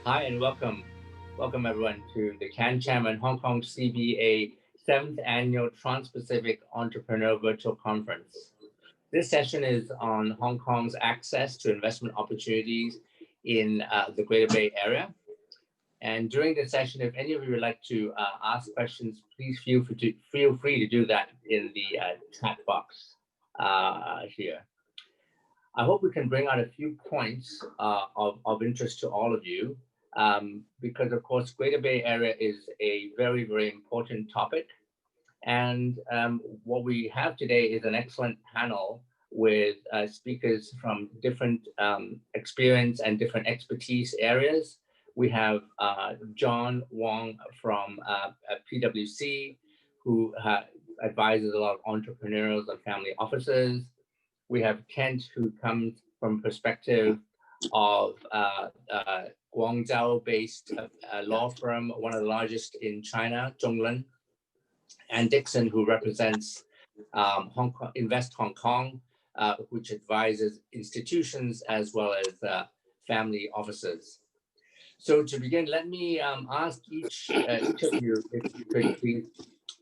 Hi and welcome. Welcome everyone to the Can Chairman Hong Kong CBA 7th Annual Transpacific Entrepreneurial Virtual Conference. This session is on Hong Kong's access to investment opportunities in the Greater Bay Area. And during the session, if any of you would like to ask questions, please feel free to do that in the chat box here. I hope we can bring out a few points of interest to all of you, because of course, Greater Bay Area is a very, very important topic. And what we have today is an excellent panel with speakers from different experience and different expertise areas. We have John Wong from PwC, who advises a lot of entrepreneurials and family offices. We have Kent, who comes from perspective of Guangzhou-based law firm, one of the largest in China, Zhong, and Dixon, who represents Hong Kong, Invest Hong Kong, which advises institutions as well as family offices. So to begin, let me ask each of you if you could please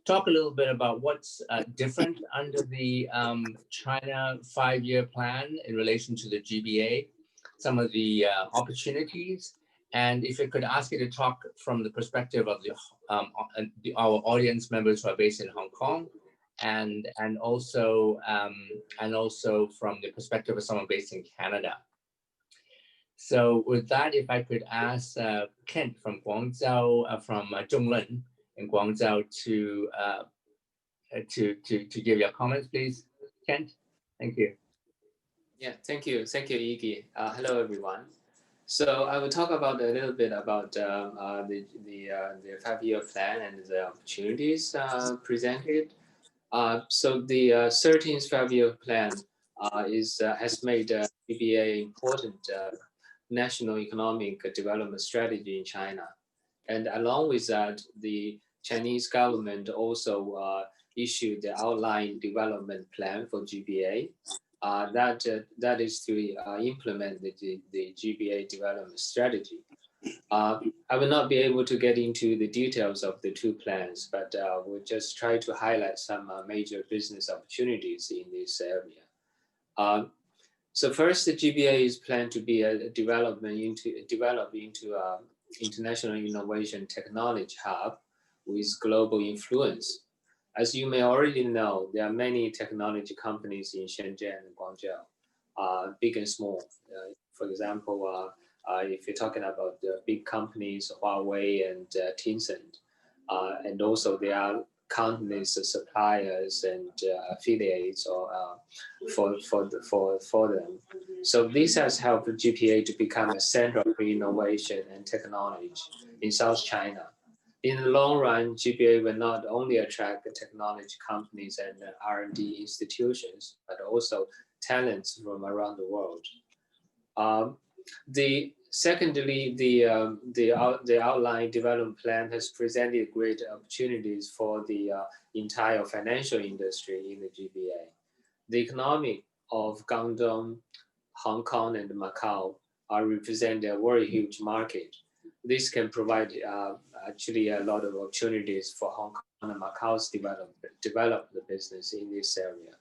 talk a little bit about what's different under the China 5-year plan in relation to the GBA, some of the opportunities, and if I could ask you to talk from the perspective of our audience members who are based in Hong Kong, and also from the perspective of someone based in Canada. So with that, if I could ask Kent from Guangzhou, from Zhong in Guangzhou to give your comments, please. Kent, thank you. Yeah, thank you, Iggy. Hello, everyone. So I will talk about a little bit about the 5-year plan and the opportunities presented. So the 13th 5-year plan has made GBA important national economic development strategy in China. And along with that, the Chinese government also issued the outline development plan for GBA. That is to implement the GBA development strategy. I will not be able to get into the details of the two plans, but we'll just try to highlight some major business opportunities in this area. So first, the GBA is planned to be developed into international innovation technology hub with global influence. As you may already know, there are many technology companies in Shenzhen and Guangzhou, big and small. For example, if you're talking about the big companies, Huawei and Tencent, and also there are countless suppliers and affiliates for them. So this has helped GPA to become a center for innovation and technology in South China. In the long run, GBA will not only attract the technology companies and R&D institutions, but also talents from around the world. Secondly, the outline development plan has presented great opportunities for the entire financial industry in the GBA. The economy of Guangdong, Hong Kong, and Macau represent a very huge market. This can provide actually a lot of opportunities for Hong Kong and Macau's develop the business in this area.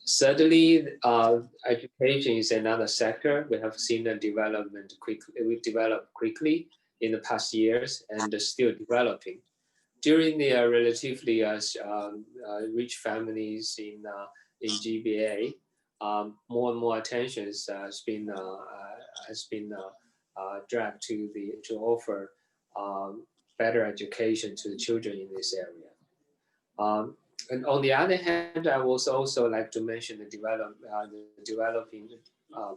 Certainly, education is another sector. We have seen the development quickly. We developed quickly in the past years and still developing. During the relatively rich families in GBA, more and more attention has been dragged to offer better education to the children in this area. And on the other hand, I would also like to mention the developing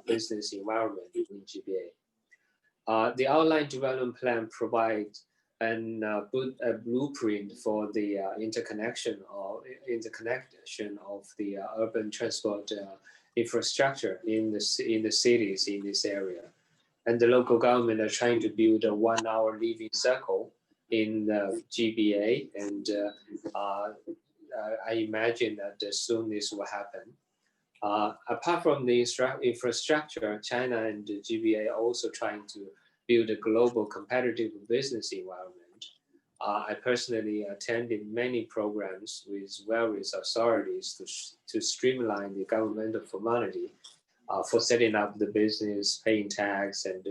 business environment in GBA. The outline development plan provides a blueprint for the interconnection of the urban transport infrastructure in the cities in this area. And the local government are trying to build a 1-hour living circle in the GBA, and I imagine that soon this will happen. Apart from the infrastructure, China and the GBA are also trying to build a global competitive business environment. I personally attended many programs with various authorities to streamline the governmental formality for setting up the business, paying tax, and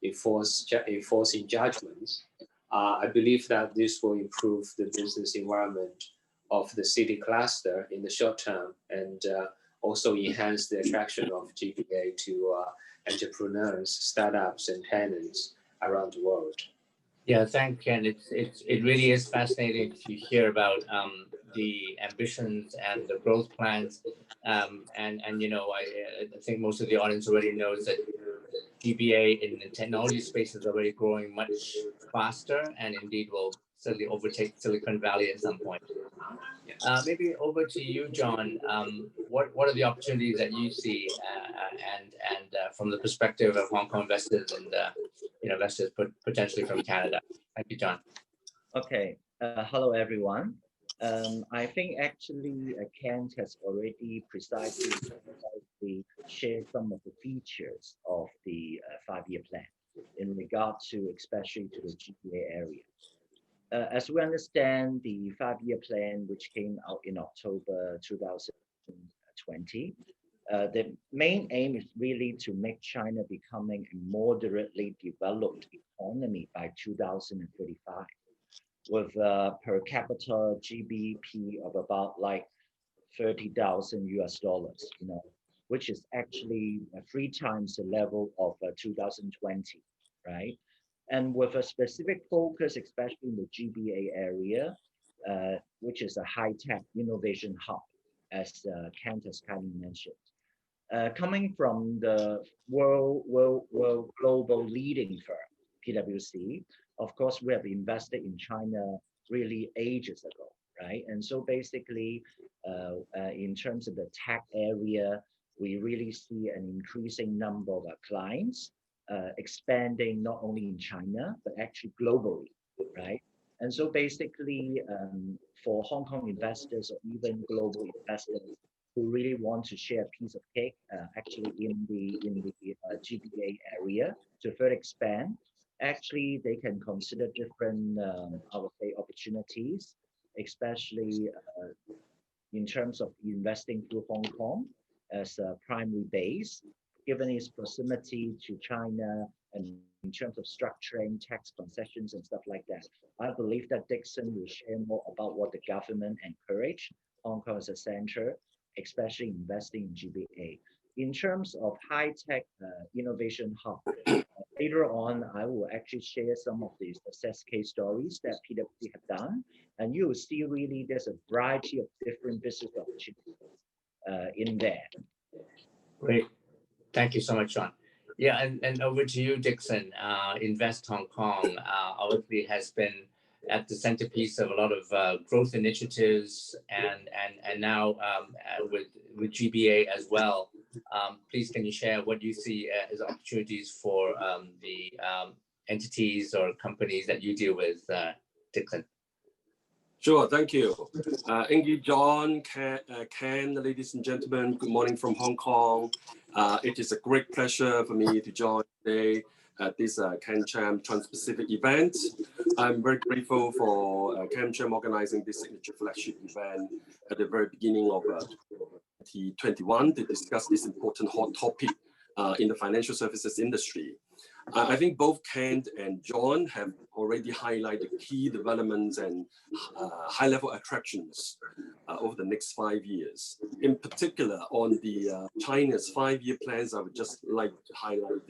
enforcing judgments. I believe that this will improve the business environment of the city cluster in the short term, and also enhance the attraction of GBA to entrepreneurs, startups, and tenants around the world. Yeah, thanks, Ken. It really is fascinating to hear about the ambitions and the growth plans, and you know, I think most of the audience already knows that GBA in the technology space is already growing much faster, and indeed will certainly overtake Silicon Valley at some point. Maybe over to you, John. What are the opportunities that you see, and from the perspective of Hong Kong investors and investors potentially from Canada? Thank you, John. Okay. Hello, everyone. I think actually Kent has already precisely shared some of the features of the five-year plan in regard to especially to the GBA area. As we understand, the five-year plan, which came out in October 2020, the main aim is really to make China becoming a moderately developed economy by 2035, with per capita GDP of about like $30,000, which is actually 3 times the level of 2020, right? And with a specific focus, especially in the GBA area, which is a high-tech innovation hub, as Kent has kindly mentioned. Coming from the world global leading firm, PwC, of course, we have invested in China really ages ago, right? And so basically, in terms of the tech area, we really see an increasing number of our clients expanding not only in China, but actually globally, right? And so basically, for Hong Kong investors or even global investors who really want to share a piece of cake, actually in the GBA area to further expand, actually they can consider different, I would say, opportunities, especially in terms of investing through Hong Kong as a primary base, given its proximity to China and in terms of structuring tax concessions and stuff like that. I believe that Dixon will share more about what the government encouraged Hong Kong as a center, especially investing in GBA. In terms of high-tech innovation hub, later on, I will actually share some of the success case stories that PwC have done, and you will see really there's a variety of different business opportunities in there. Great. Thank you so much, John. Yeah, and over to you, Dixon. Invest Hong Kong obviously has been at the centerpiece of a lot of growth initiatives, and now with GBA as well. Please, can you share what you see as opportunities for the entities or companies that you deal with, Dixon? Sure, thank you. Iggy, John, Ken, ladies and gentlemen, good morning from Hong Kong. It is a great pleasure for me to join today at this CanCham Transpacific event. I'm very grateful for CanCham organizing this signature flagship event at the very beginning of 2021 to discuss this important hot topic in the financial services industry. I think both Ken and John have already highlighted key developments and high-level attractions over the next 5 years. In particular, on the China's 5-year plans, I would just like to highlight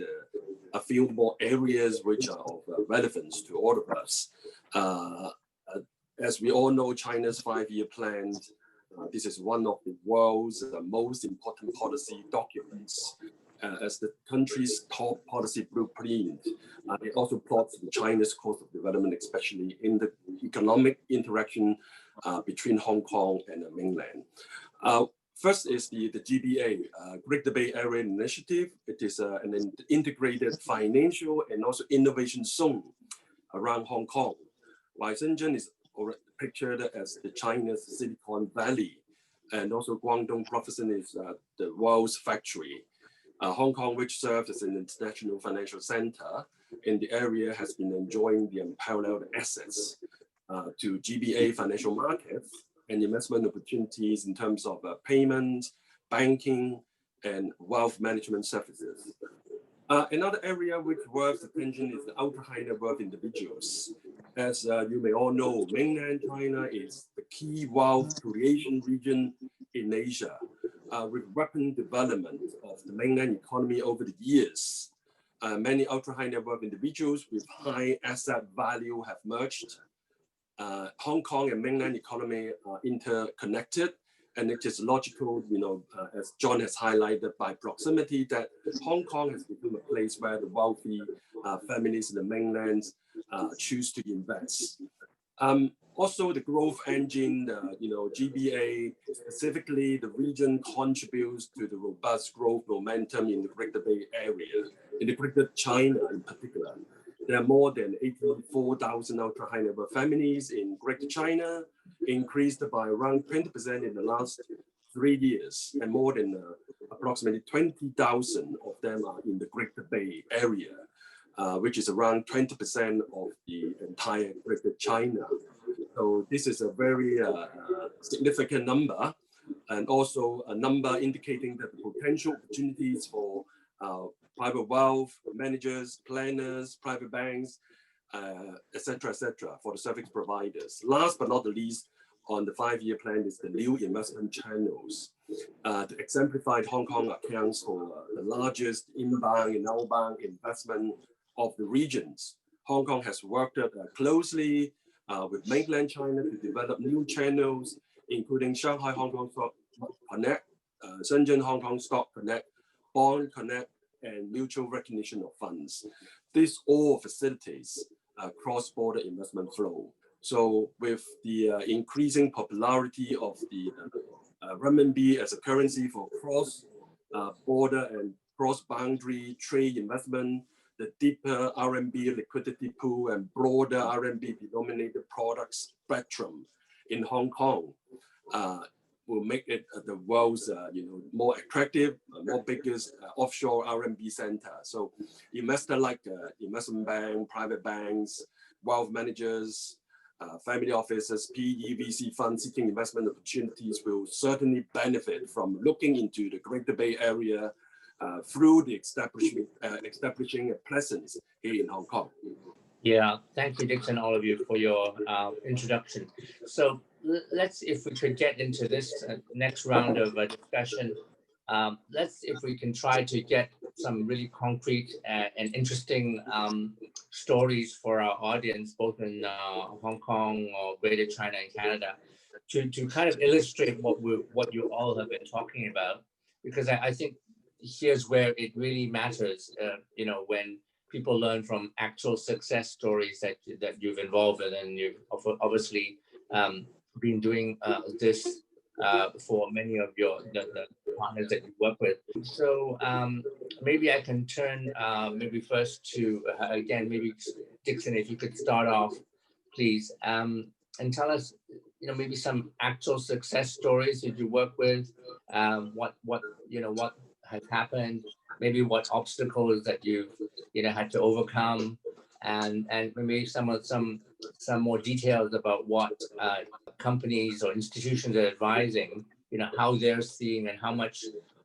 a few more areas which are of relevance to all of us. As we all know, China's 5-year plan, this is one of the world's most important policy documents. As the country's top policy blueprint, it also plots China's course of development, especially in the economic interaction between Hong Kong and the mainland. First is the GBA, Greater Bay Area Initiative. It is an integrated financial and also innovation zone around Hong Kong. While Shenzhen is pictured as the China's Silicon Valley, and also Guangdong Province is the world's factory. Hong Kong, which serves as an international financial center in the area, has been enjoying the unparalleled access to GBA financial markets and investment opportunities in terms of payments, banking, and wealth management services. Another area which worth attention is the ultra high net worth individuals. As you may all know, mainland China is the key wealth creation region in Asia. With rapid development of the mainland economy over the years, many ultra high net worth individuals with high asset value have merged. Hong Kong and mainland economy are interconnected, and it is logical, as John has highlighted, by proximity, that Hong Kong has become a place where the wealthy families in the mainland choose to invest. Also, the growth engine, GBA, specifically the region contributes to the robust growth momentum in the Greater Bay Area, in the Greater China in particular. There are more than 84,000 ultra high net worth families in Greater China, increased by around 20% in the last 3 years, and more than approximately 20,000 of them are in the Greater Bay Area, which is around 20% of the entire Greater China. So this is a very significant number, and also a number indicating that the potential opportunities for private wealth managers, planners, private banks, et cetera, for the service providers. Last but not the least, on the 5-year plan is the new investment channels. The exemplified Hong Kong accounts for the largest inbound and outbound investment of the regions. Hong Kong has worked closely with mainland China to develop new channels, including Shanghai Hong Kong Stock Connect, Shenzhen Hong Kong Stock Connect, Bond Connect, and mutual recognition of funds. This all facilitates cross-border investment flow. So with the increasing popularity of the renminbi as a currency for cross-border and cross-boundary trade investment, the deeper RMB liquidity pool and broader RMB-denominated product spectrum in Hong Kong will make it the world's more attractive, more biggest offshore RMB center. So investors like investment bank, private banks, wealth managers, family offices, PE, VC funds seeking investment opportunities will certainly benefit from looking into the Greater Bay Area through the establishing a presence here in Hong Kong. Yeah, thank you, Dixon, all of you, for your introduction. So let's, if we could get into this next round of discussion, if we can try to get some really concrete and interesting stories for our audience, both in Hong Kong or Greater China and Canada, to kind of illustrate what you all have been talking about, because I think here's where it really matters, when people learn from actual success stories that you've involved in, and you've obviously been doing this for many of the partners that you work with. So maybe I can turn maybe first to, again, maybe Dixon, if you could start off, please, and tell us, maybe some actual success stories that you work with, what has happened, maybe what obstacles that you've had to overcome, and maybe some more details about what companies or institutions are advising, how they're seeing and how much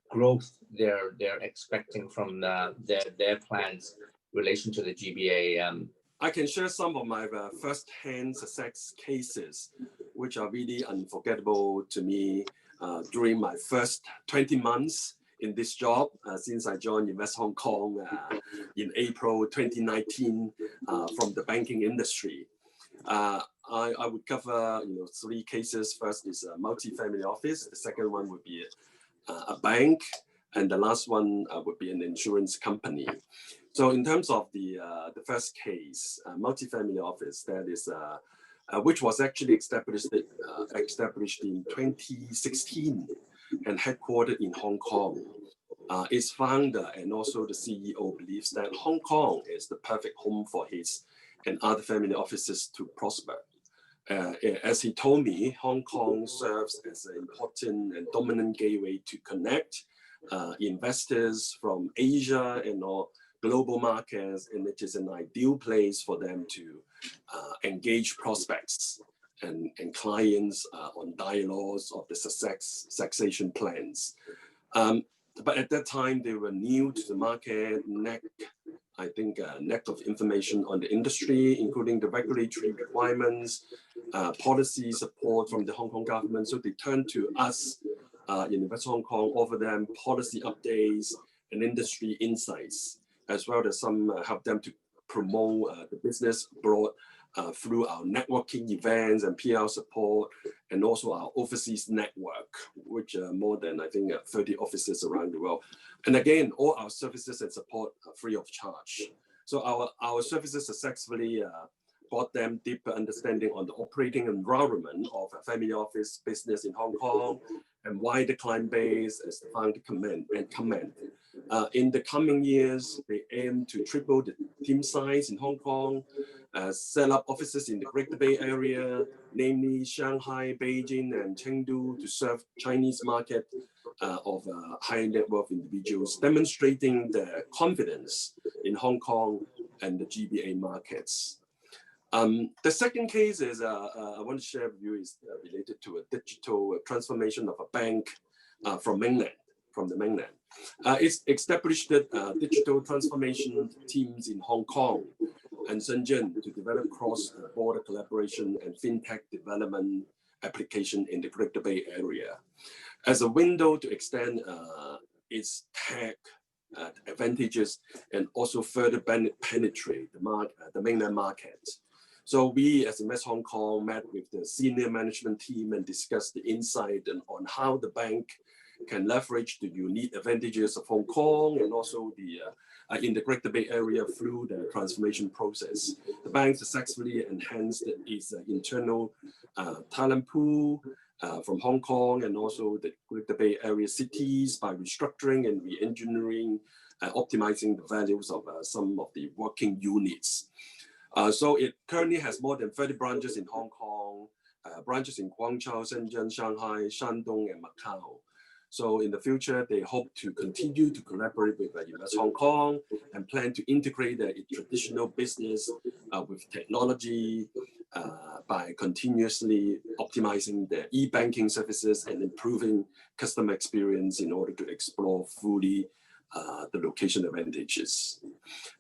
growth they're expecting from their plans in relation to the GBA. I can share some of my first-hand success cases, which are really unforgettable to me during my first 20 months in this job since I joined Invest Hong Kong in April 2019 from the banking industry. I would cover 3 cases. First is a multi-family office. The second one would be a bank, and the last one would be an insurance company. So in terms of the first case, multi-family office, that is which was actually established in 2016 and headquartered in Hong Kong. Its founder and also the CEO believes that Hong Kong is the perfect home for his and other family offices to prosper. As he told me, Hong Kong serves as an important and dominant gateway to connect investors from Asia and all global markets, and it is an ideal place for them to engage prospects and clients on dialogues of the succession plans. But at that time, they were new to the market, lack of information on the industry, including the regulatory requirements, policy support from the Hong Kong government. So they turned to us in Invest Hong Kong, offer them policy updates and industry insights, as well as some help them to promote the business abroad through our networking events and PR support, and also our overseas network, which are more than 30 offices around the world. And again, all our services and support are free of charge. So our services successfully brought them deeper understanding on the operating environment of a family office business in Hong Kong and wider client base, as the founder comment. In the coming years, they aim to triple the team size in Hong Kong, set up offices in the Greater Bay Area, namely Shanghai, Beijing, and Chengdu, to serve Chinese market of high net worth individuals, demonstrating their confidence in Hong Kong and the GBA markets. The second case is I want to share with you is related to a digital transformation of a bank from the mainland. It's established digital transformation teams in Hong Kong and Shenzhen to develop cross-border collaboration and fintech development application in the Greater Bay Area as a window to extend its tech advantages and also further penetrate the mainland market. So we, as Invest Hong Kong, met with the senior management team and discussed the insight on how the bank can leverage the unique advantages of Hong Kong and also in the Greater Bay Area through the transformation process. The bank successfully enhanced its internal talent pool from Hong Kong and also the Greater Bay Area cities by restructuring and re-engineering, optimizing the values of some of the working units. So it currently has more than 30 branches in Hong Kong, branches in Guangzhou, Shenzhen, Shanghai, Shandong, and Macau. So in the future, they hope to continue to collaborate with Invest Hong Kong and plan to integrate their traditional business with technology by continuously optimizing their e-banking services and improving customer experience in order to explore fully the location advantages.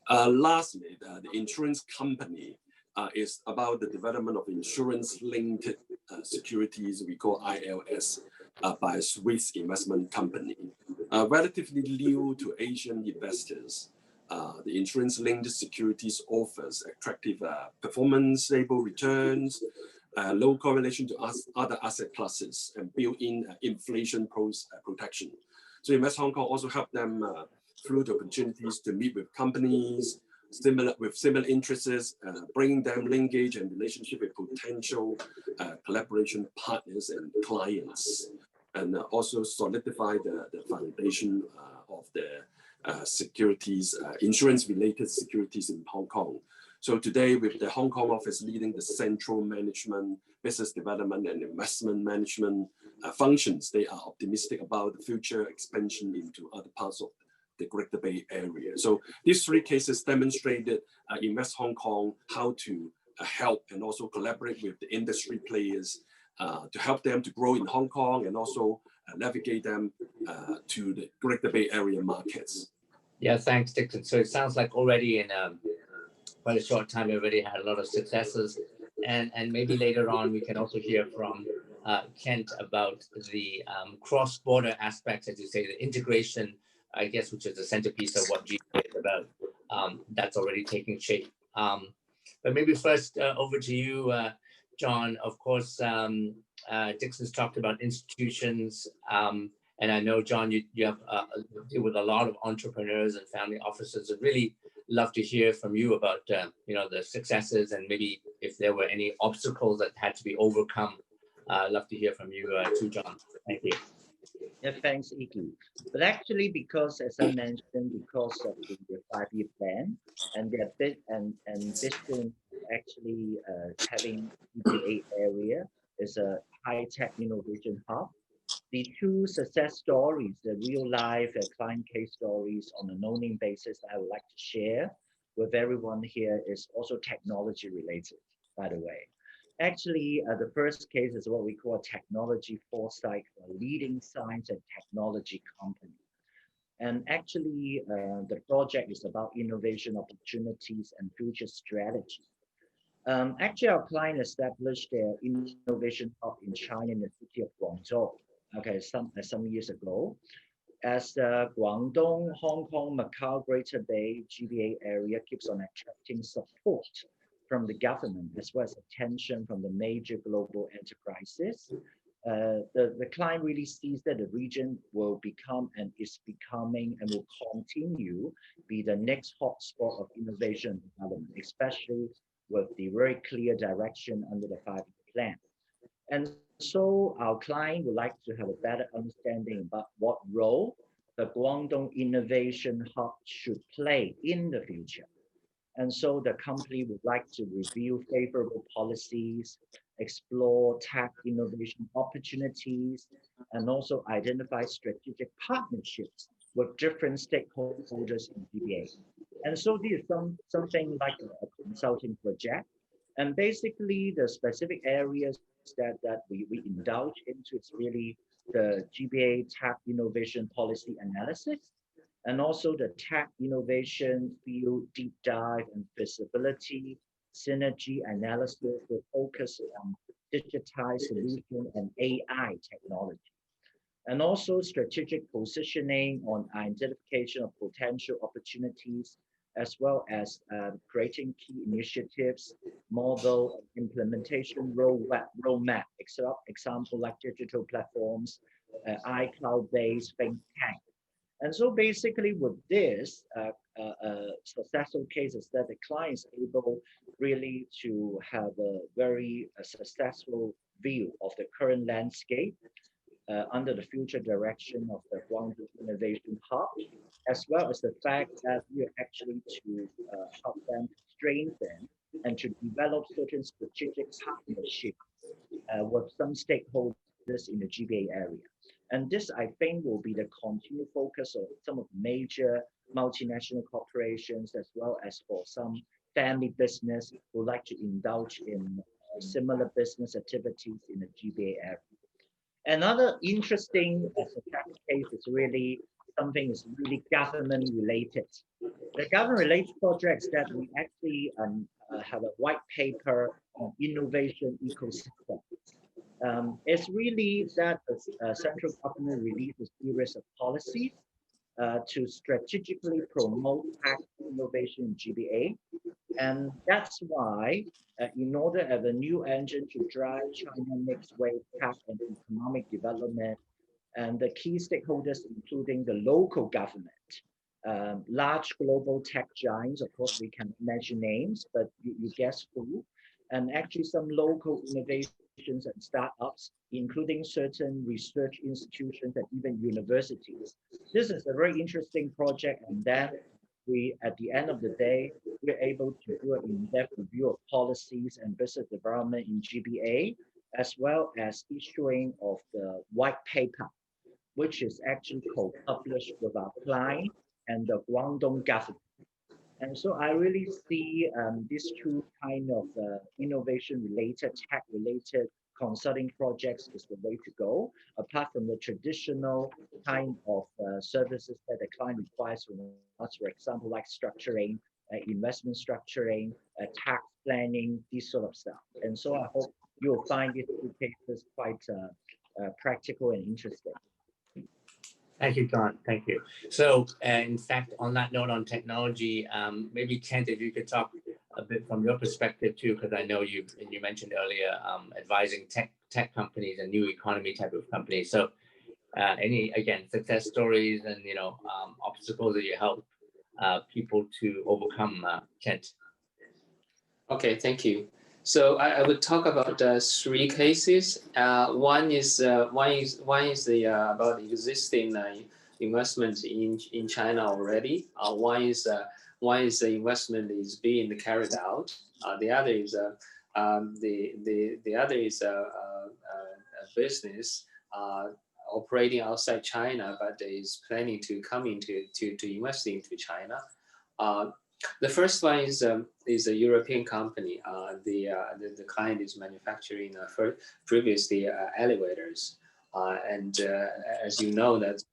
Lastly, the insurance company is about the development of insurance-linked securities we call ILS by a Swiss investment company. Relatively new to Asian investors, the insurance-linked securities offers attractive performance, stable returns, low correlation to other asset classes, and built-in inflation protection. So Invest Hong Kong also help them through the opportunities to meet with companies with similar interests, bringing them linkage and relationship with potential collaboration partners and clients, and also solidify the foundation of the securities, insurance-related securities in Hong Kong. So today, with the Hong Kong office leading the central management, business development, and investment management functions, they are optimistic about the future expansion into other parts of the Greater Bay Area. So these three cases demonstrated Invest Hong Kong how to help and also collaborate with the industry players to help them to grow in Hong Kong and also navigate them to the Greater Bay Area markets. Yeah, thanks, Dixon. So it sounds like already in quite a short time, we already had a lot of successes. And maybe later on, we can also hear from Kent about the cross-border aspects, as you say, the integration, I guess, which is the centerpiece of what GBA is about. That's already taking shape. But maybe first over to you, John. Of course, Dixon's talked about institutions. And I know, John, you have deal with a lot of entrepreneurs and family offices. I'd really love to hear from you about the successes and maybe if there were any obstacles that had to be overcome. Love to hear from you too, John. Thank you. Yeah, thanks, Iggy. But actually, because as I mentioned, because of the 5-year plan and their Dixon actually having GBA area is a high-tech innovation hub. The two success stories, the real-life client case stories on a no-name basis that I would like to share with everyone here is also technology related, by the way. Actually, the first case is what we call a technology foresight for a leading science and technology company. And actually, the project is about innovation opportunities and future strategy. Actually, our client established their innovation hub in China in the city of Guangzhou, okay, some years ago. As the Guangdong, Hong Kong, Macau, Greater Bay, GBA area keeps on attracting support from the government as well as attention from the major global enterprises, the client really sees that the region will become and is becoming and will continue be the next hotspot of innovation and development, especially with the very clear direction under the 5-year plan. And so our client would like to have a better understanding about what role the Guangdong Innovation Hub should play in the future. And so the company would like to review favorable policies, explore tech innovation opportunities, and also identify strategic partnerships with different stakeholders in GBA. And so this is something like a consulting project. And basically the specific areas that we indulge into is really the GBA tech innovation policy analysis, and also the tech innovation field deep dive and feasibility, synergy analysis with focus on digitized solution and AI technology. And also strategic positioning on identification of potential opportunities, as well as creating key initiatives, model implementation roadmap, example like digital platforms, iCloud-based think tank. And so basically with this successful cases that the client is able really to have a very successful view of the current landscape under the future direction of the Guangdong Innovation Hub, as well as the fact that we are actually to help them to strengthen and to develop certain strategic partnerships with some stakeholders in the GBA area. And this, I think, will be the continued focus of some of major multinational corporations, as well as for some family business who would like to indulge in similar business activities in the GBA area. Another interesting case is really something is really government related. The government related projects that we actually have a white paper on innovation ecosystem. It's really that the central government released a series of policies to strategically promote tech innovation in GBA. And that's why, in order to have a new engine to drive China next wave tech and economic development, and the key stakeholders, including the local government, large global tech giants, of course, we can mention names, but you guess who, and actually some local innovations and startups, including certain research institutions and even universities. This is a very interesting project, and then we, at the end of the day, we're able to do an in-depth review of policies and business development in GBA, as well as issuing of the white paper, which is actually co-published with our client and the Guangdong government. And so I really see these two kind of innovation-related, tech-related consulting projects is the way to go, apart from the traditional kind of services that the client requires from us, for example, like structuring, investment structuring, tax planning, this sort of stuff. And so I hope you'll find these two cases quite practical and interesting. Thank you, John. Thank you. So, in fact, on that note on technology, maybe Kent, if you could talk a bit from your perspective too, because I know you mentioned earlier advising tech companies and new economy type of companies. So, any again success stories and obstacles that you help people to overcome, Kent. Okay, thank you. So I would talk about 3 cases. One is about existing investments in China already. One is one is the investment is being carried out. The other is a business operating outside China, but is planning to come into to invest into China. The first one is a European company. The client is manufacturing previously elevators, and as you know that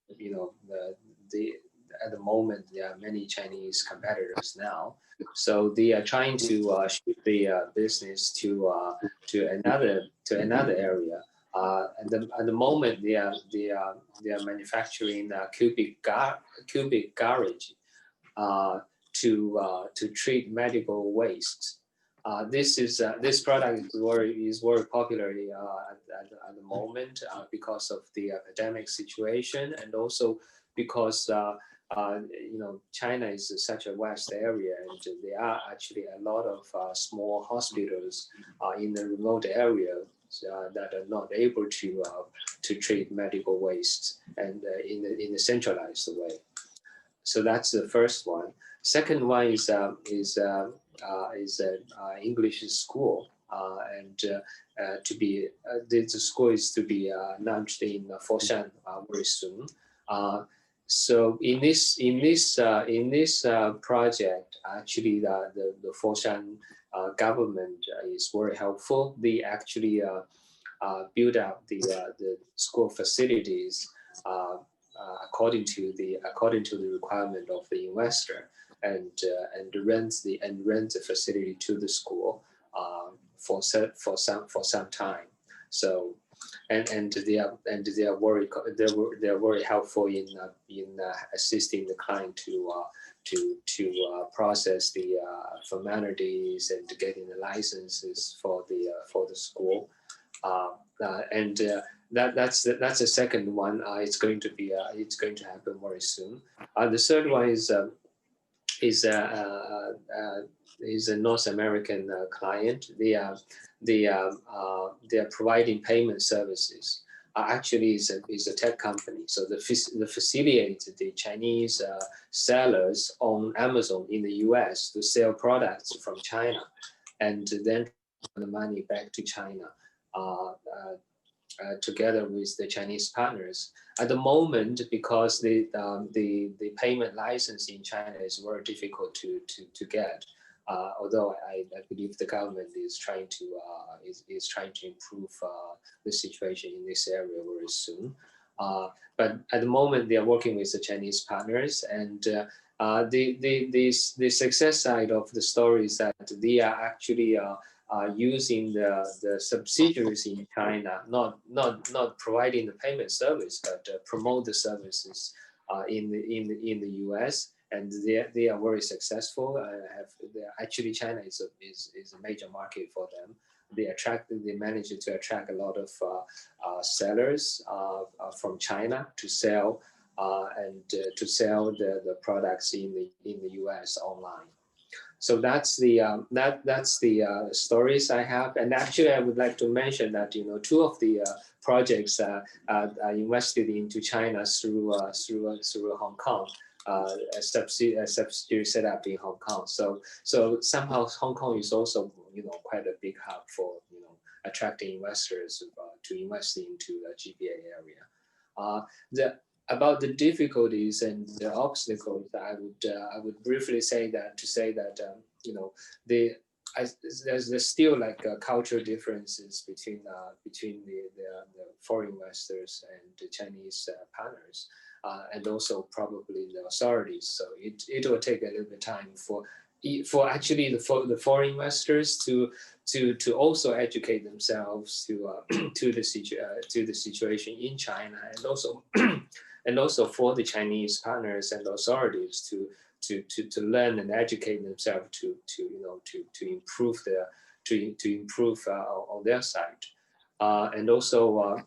at the moment there are many Chinese competitors now, so they are trying to shift the business to another area. At the moment they are manufacturing cubic garage to treat medical waste. This product is very popular at the moment because of the epidemic situation, and also because China is such a vast area, and there are actually a lot of small hospitals in the remote areas that are not able to treat medical waste and in a centralized way. So that's the first one. Second one is English school, and the school is to be launched in Foshan very soon. So in this project, actually the Foshan government is very helpful. They actually build up the school facilities according to the requirement of the investor, and rent the facility to the school for some time. So and they are very helpful in assisting the client to process the formalities and getting the licenses for the school, that's the second one. It's going to happen very soon. The third one is a North American client. They are providing payment services. Actually, is a tech company. So they facilitate the Chinese sellers on Amazon in the US to sell products from China, and then the money back to China. Together with the Chinese partners. At the moment, because the payment license in China is very difficult to get, although I believe the government is trying to improve the situation in this area very soon. But at the moment, they are working with the Chinese partners, and the success side of the story is that they are actually using the subsidiaries in China, not providing the payment service, but promote the services in the US, and they are very successful. Actually, China is a major market for them. They manage to attract a lot of sellers from China to sell the products in the US online. So that's the stories I have. And actually, I would like to mention that two of the projects are invested into China through Hong Kong, a subsidiary set up in Hong Kong. So somehow Hong Kong is also quite a big hub for attracting investors to invest into the GBA area. About the difficulties and the obstacles, I would briefly say that there's still like cultural differences between the foreign investors and the Chinese partners, and also probably the authorities. So it will take a little bit of time for actually the foreign investors to also educate themselves to the situation in China, and also and also for the Chinese partners and authorities to learn and educate themselves to improve on their side, and also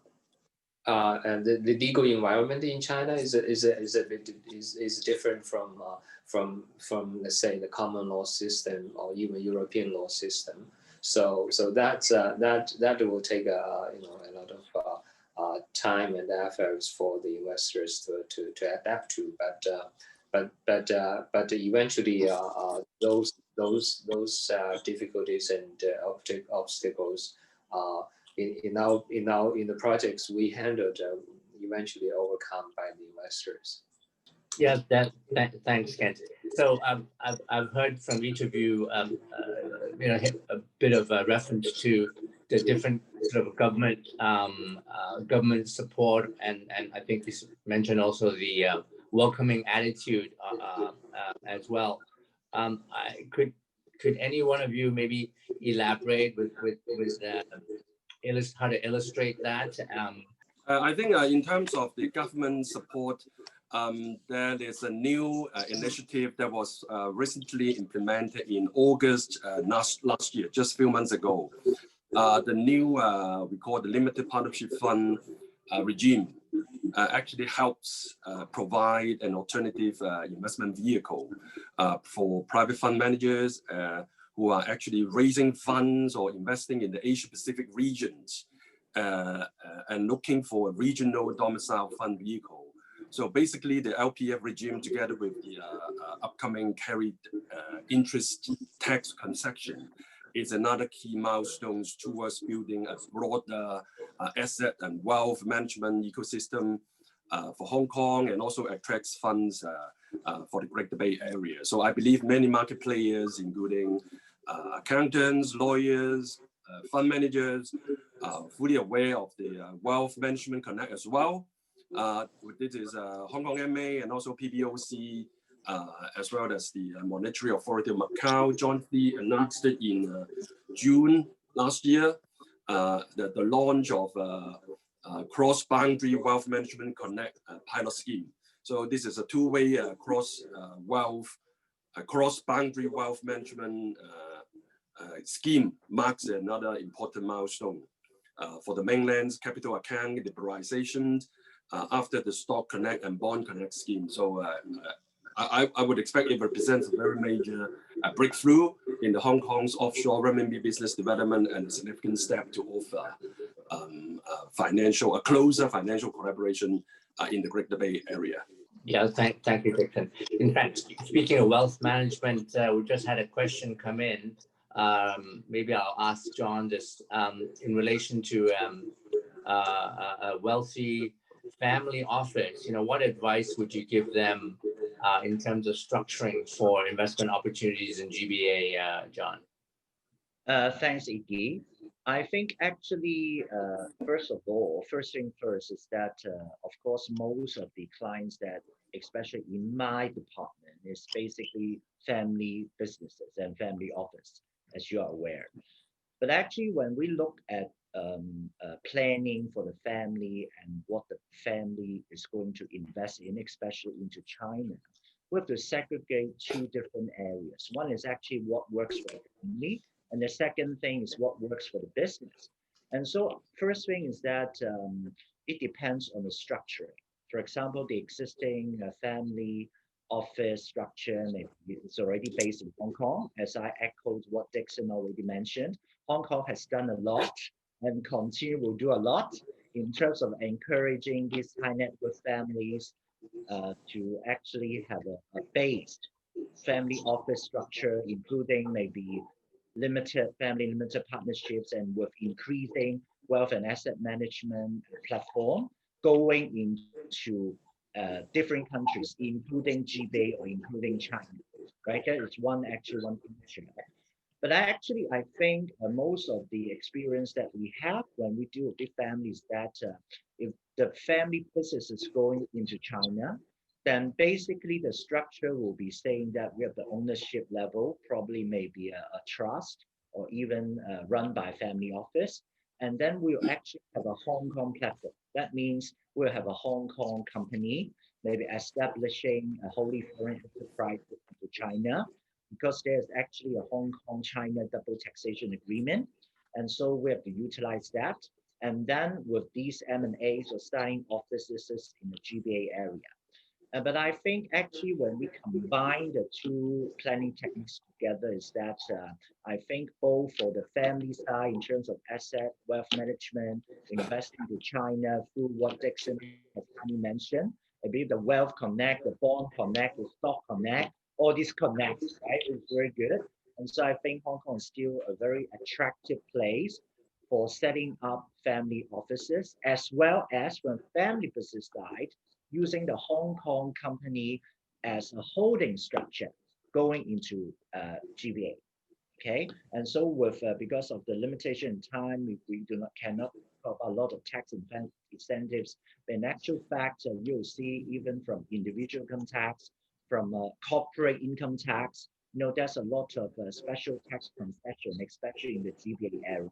and the legal environment in China is different from let's say the common law system or even European law system. So that will take a lot of time and efforts for the investors to adapt to. but eventually those difficulties and obstacles in the projects we handled eventually overcome by the investors. Yeah, thanks, Ken. So I've heard from each of you, a bit of a reference to the different sort of government support, and I think you mentioned also the welcoming attitude as well. Could any one of you maybe elaborate with how to illustrate that? I think in terms of the government support, there is a new initiative that was recently implemented in August last year, just a few months ago. The new, we call the Limited Partnership Fund regime actually helps provide an alternative investment vehicle for private fund managers who are actually raising funds or investing in the Asia-Pacific regions and looking for a regional domicile fund vehicle. So basically the LPF regime together with the upcoming carried interest tax concession is another key milestone towards building a broader asset and wealth management ecosystem for Hong Kong, and also attracts funds for the Greater Bay Area. So I believe many market players, including accountants, lawyers, fund managers, fully aware of the Wealth Management Connect as well. This is Hong Kong MA and also PBOC, as well as the Monetary Authority of Macau jointly announced it in June last year, the launch of Cross-Boundary Wealth Management Connect pilot scheme. So this is a two-way cross-boundary wealth management scheme, marks another important milestone for the mainland's capital account liberalization after the Stock Connect and Bond Connect scheme. So I would expect it represents a very major breakthrough in the Hong Kong's offshore renminbi business development and a significant step to offer a closer financial collaboration in the Greater Bay Area. Yeah, thank you, Dixon. In fact, speaking of wealth management, we just had a question come in. Maybe I'll ask John this in relation to a wealthy family office. What advice would you give them in terms of structuring for investment opportunities in GBA, John? Thanks, Iggy. I think actually, first thing first is that, of course, most of the clients that, especially in my department, is basically family businesses and family office, as you are aware. But actually, when we look at planning for the family and what the family is going to invest in, especially into China, we have to segregate two different areas. One is actually what works for the family, and the second thing is what works for the business. And so first thing is that it depends on the structure. For example, the existing family office structure is already based in Hong Kong. As I echoed what Dixon already mentioned, Hong Kong has done a lot and will do a lot in terms of encouraging these high net worth families to actually have a based family office structure, including maybe limited partnerships, and with increasing wealth and asset management platform going into different countries, including GBA or including China, right? That is one picture. But I think most of the experience that we have when we deal with big families, that if the family business is going into China, then basically the structure will be saying that we have the ownership level, probably maybe a trust or even run by family office. And then we'll actually have a Hong Kong platform. That means we'll have a Hong Kong company, maybe establishing a wholly foreign enterprise into China, because there's actually a Hong Kong-China double taxation agreement. And so we have to utilize that. And then with these M&As or starting offices in the GBA area. But I think actually when we combine the two planning techniques together is that I think both for the family side in terms of asset, wealth management, investing to China through what Dixon has mentioned, maybe the Wealth Connect, the Bond Connect, the Stock Connect, all these connects, right? It's very good. And so I think Hong Kong is still a very attractive place for setting up family offices, as well as when family business side, using the Hong Kong company as a holding structure going into GBA. Okay, and so with because of the limitation in time, we cannot talk about a lot of tax incentives. But in actual fact, you'll see even from individual income tax, from corporate income tax, there's a lot of special tax concession, especially in the GBA area.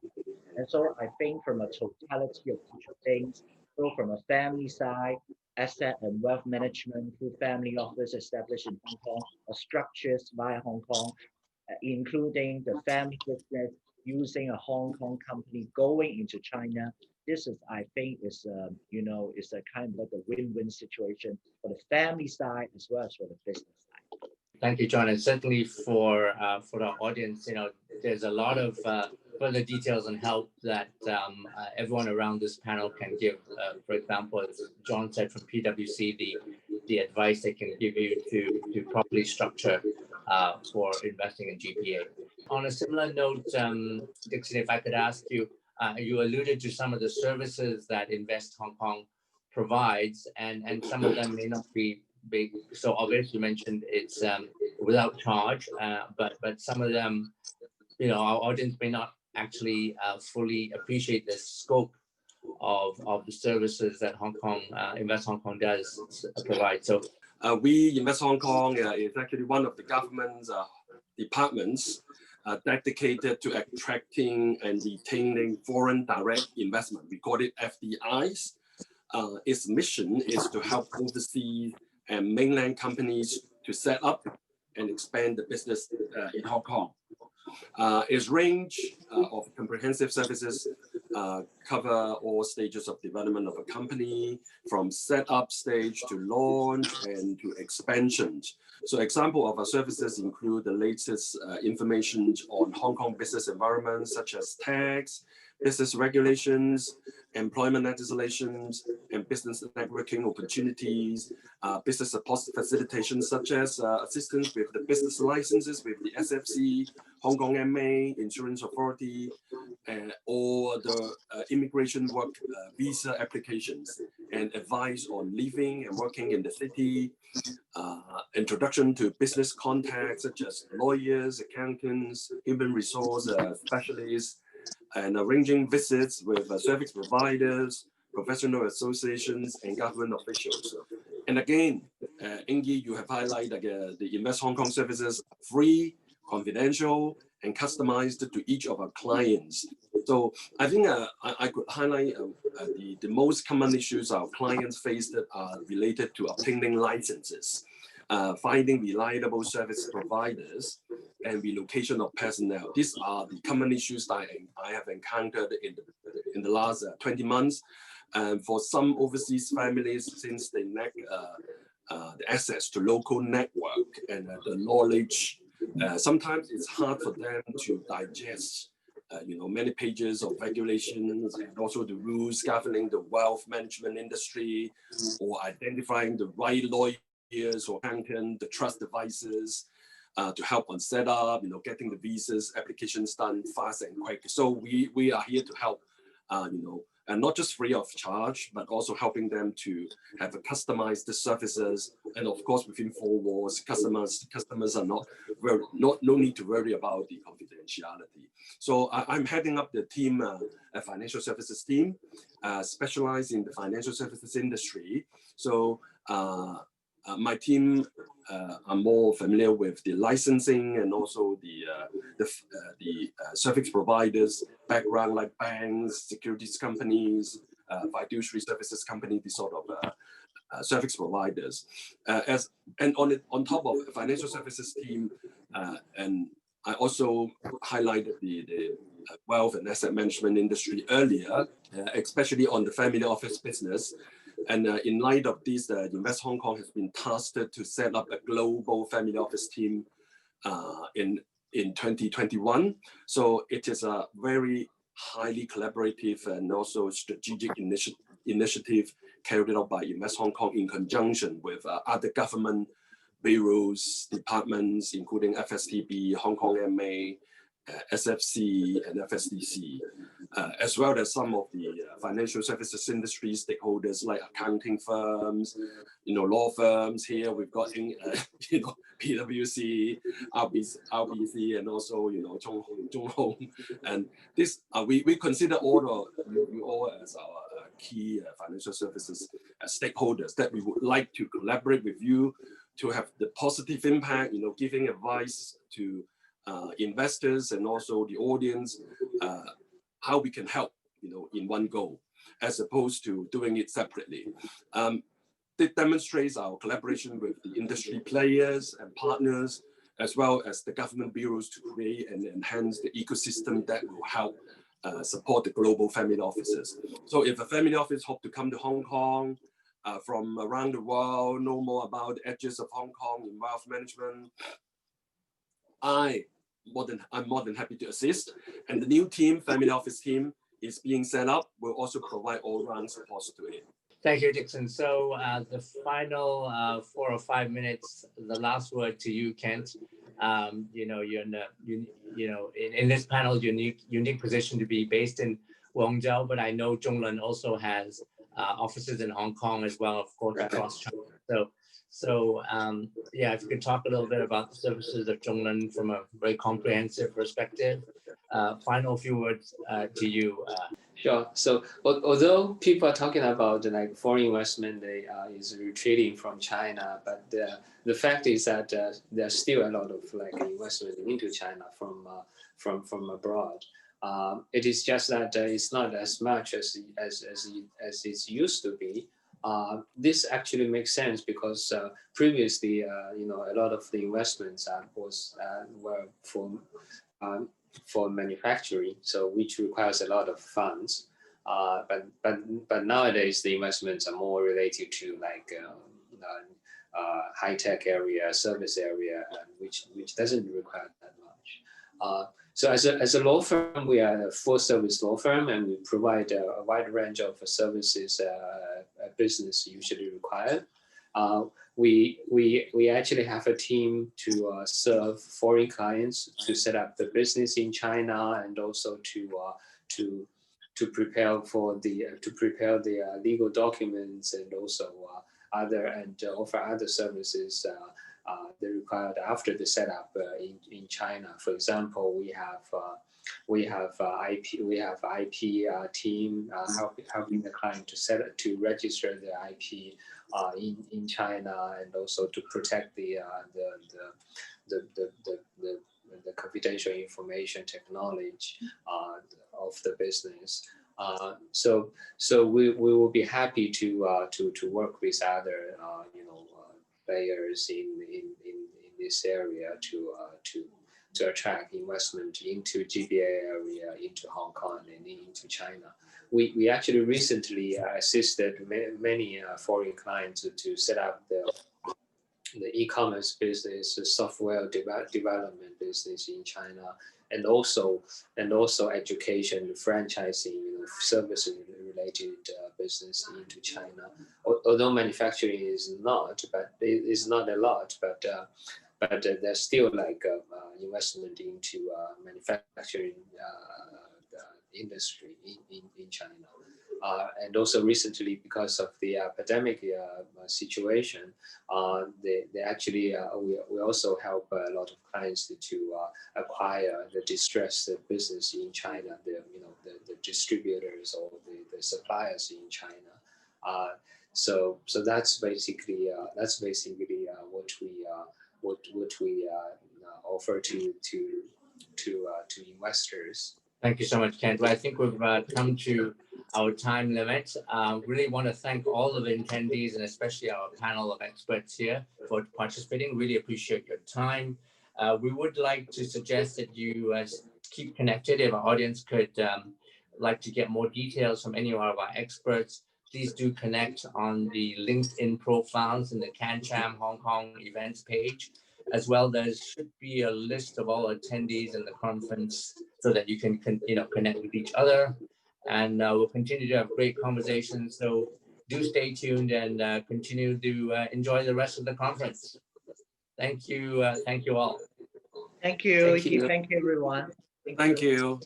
And so I think from a totality of each of things, so from a family side, asset and wealth management through family office established in Hong Kong, or structures via Hong Kong, including the family business using a Hong Kong company going into China. This is, I think, is is a kind of like a win-win situation for the family side as well as for the business side. Thank you, John, and certainly for the audience, there's a lot of further details and help that everyone around this panel can give. For example, as John said from PwC, the advice they can give you to properly structure for investing in GBA. On a similar note, Dixon, if I could ask you, you alluded to some of the services that Invest Hong Kong provides, and some of them may not be big. So obviously you mentioned it's without charge, but some of them, our audience may not actually fully appreciate the scope of the services that Invest Hong Kong does provide. So we Invest Hong Kong is actually one of the government's departments dedicated to attracting and retaining foreign direct investment. We call it FDIs. Its mission is to help overseas and mainland companies to set up and expand the business in Hong Kong. Its range of comprehensive services cover all stages of development of a company, from setup stage to launch and to expansion. So example of our services include the latest information on Hong Kong business environment, such as tax, business regulations, employment legislations, and business networking opportunities, business support facilitation, such as assistance with the business licenses with the SFC, Hong Kong MA, Insurance Authority, or the immigration work visa applications, and advice on living and working in the city, introduction to business contacts such as lawyers, accountants, human resource specialists, and arranging visits with service providers, professional associations, and government officials. And again, Iggy, you have highlighted the Invest Hong Kong services are free, confidential, and customized to each of our clients. So I think I could highlight the most common issues our clients face that are related to obtaining licenses, finding reliable service providers, and relocation of personnel. These are the common issues that I have encountered in the last 20 months. And for some overseas families, since they lack the access to local network and the knowledge, sometimes it's hard for them to digest many pages of regulations and also the rules governing the wealth management industry, or identifying the right lawyers or accountant, the trust advisors, to help on setup, getting the visas applications done fast and quick. So we are here to help, and not just free of charge, but also helping them to have a customized services. And of course, within four walls, customers are no need to worry about the confidentiality. So I'm heading up the team, a financial services team, specialized in the financial services industry. So my team are more familiar with the licensing and also the service providers background, like banks, securities companies, fiduciary services company, these sort of service providers. On top of the financial services team, and I also highlighted the wealth and asset management industry earlier, especially on the family office business. And in light of this, Invest Hong Kong has been tasked to set up a global family office team in 2021. So it is a very highly collaborative and also strategic initiative carried out by Invest Hong Kong in conjunction with other government bureaus, departments, including FSTB, Hong Kong MA, SFC, and FSDC, as well as some of the financial services industry stakeholders like accounting firms, law firms. Here we've got, PwC, RBC, and also, Zhong. And this, we consider all you all as our key financial services stakeholders that we would like to collaborate with you to have the positive impact, giving advice to investors and also the audience, how we can help, in one go, as opposed to doing it separately. It demonstrates our collaboration with the industry players and partners, as well as the government bureaus to create and enhance the ecosystem that will help support the global family offices. So if a family office hope to come to Hong Kong from around the world, know more about the edges of Hong Kong in wealth management, I'm more than happy to assist. And the new team, family office team, is being set up. Will also provide all-round support to it. Thank you, Dixon. So the final 4 or 5 minutes, the last word to you, Kent. You're in in this panel, unique position to be based in Guangzhou, but I know Zhong also has offices in Hong Kong as well, of course, across China. So if you could talk a little bit about the services of Zhong from a very comprehensive perspective. Final few words to you. Sure. So although people are talking about like foreign investment is retreating from China, but the fact is that there's still a lot of like investment into China from abroad. It is just that it's not as much as it used to be. This actually makes sense because previously, a lot of the investments were for manufacturing, so which requires a lot of funds. But nowadays the investments are more related to like high tech area, service area, which doesn't require that much. So as a law firm, we are a full service law firm, and we provide a wide range of services a business usually required. We actually have a team to serve foreign clients, to set up the business in China, and also to prepare the legal documents, and also offer other services they required after the setup in China. For example, we have IP team helping the client to register the IP in China, and also to protect the confidential information technology of the business. So we will be happy to work with other players in this area to attract investment into GBA area, into Hong Kong, and into China. We actually recently assisted many foreign clients to set up the e-commerce business, the software development business in China, and also education, franchising, services related business into China. Although manufacturing is not, but it is not a lot, but there's still like investment into manufacturing industry in China. And also recently, because of the pandemic situation, they actually we also help a lot of clients to acquire the distressed business in China, the distributors or the suppliers in China. So that's basically what we offer to investors. Thank you so much, Kent. Well, I think we've come to our time limit. Really want to thank all of the attendees, and especially our panel of experts here, for participating. Really appreciate your time. We would like to suggest that you keep connected. If our audience could like to get more details from any of our experts, please do connect on the LinkedIn profiles in the CanCham Hong Kong events page. As well, there should be a list of all attendees in the conference so that you can connect with each other. and we'll continue to have great conversations. So do stay tuned and continue to enjoy the rest of the conference. Thank you all. Thank you, Thank Iggy. you. Thank you, everyone. Thank you.